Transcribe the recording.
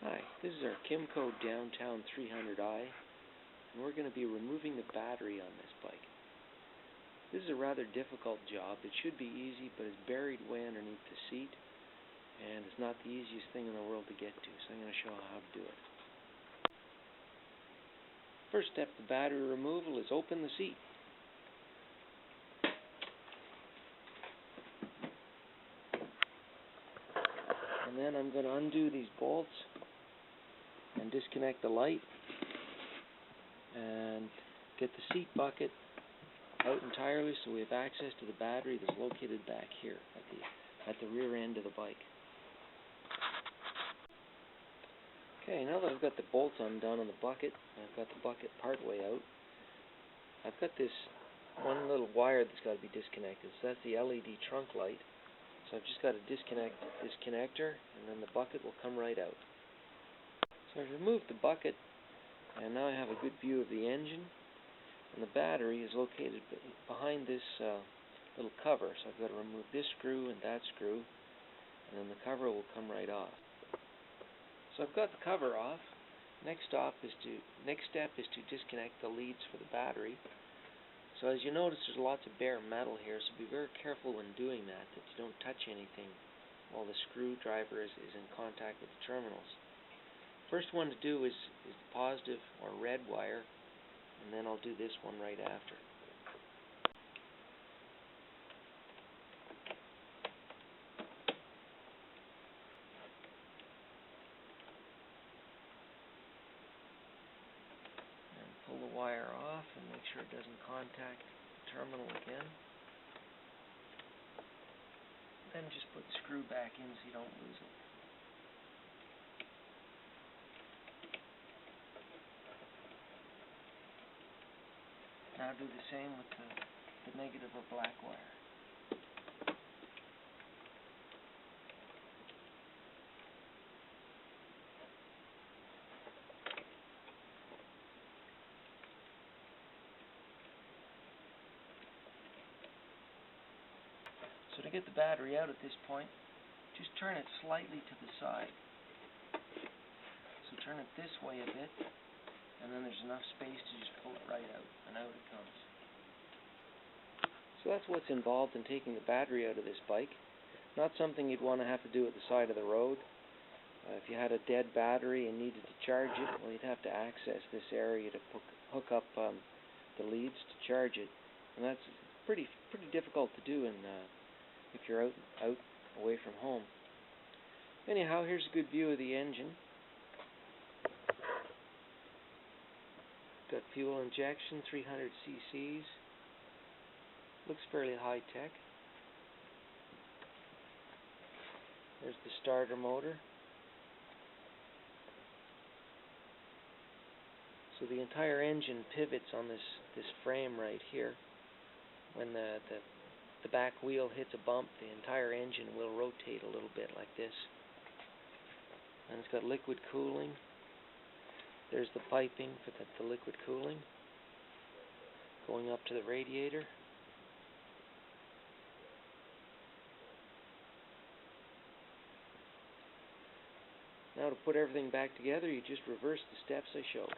Hi, this is our Kymco Downtown 300i, and we're going to be removing the battery on this bike. This is a rather difficult job. It should be easy, but it's buried way underneath the seat, and it's not the easiest thing in the world to get to, so I'm going to show how to do it. First step to battery removal is open the seat. And then I'm going to undo these bolts and disconnect the light and get the seat bucket out entirely so we have access to the battery that's located back here at the rear end of the bike. Okay, now that I've got the bolts undone on the bucket, I've got the bucket part way out, I've got this one little wire that's got to be disconnected. So that's the LED trunk light. So I've just got to disconnect this connector, and then the bucket will come right out. So I've removed the bucket, and now I have a good view of the engine, and the battery is located behind this little cover. So I've got to remove this screw and that screw, and then the cover will come right off. So I've got the cover off. Next step is to disconnect the leads for the battery. So as you notice, there's lots of bare metal here, so be very careful when doing that you don't touch anything while the screwdriver is in contact with the terminals. First one to do is the positive or red wire, and then I'll do this one right after. Pull the wire off and make sure it doesn't contact the terminal again. Then just put the screw back in so you don't lose it. Now do the same with the negative or black wire. So to get the battery out at this point, just turn it slightly to the side. So turn it this way a bit, and then there's enough space to just pull it right out, and out it comes. So that's what's involved in taking the battery out of this bike. Not something you'd want to have to do at the side of the road. If you had a dead battery and needed to charge it, well, you'd have to access this area to hook up the leads to charge it, and that's pretty difficult to do if you're out away from home. Anyhow, here's a good view of the engine. Got fuel injection, 300 cc's. Looks fairly high tech. There's the starter motor. So the entire engine pivots on this frame right here. When the back wheel hits a bump, the entire engine will rotate a little bit like this. And it's got liquid cooling. There's the piping for the liquid cooling going up to the radiator. Now to put everything back together, you just reverse the steps I showed.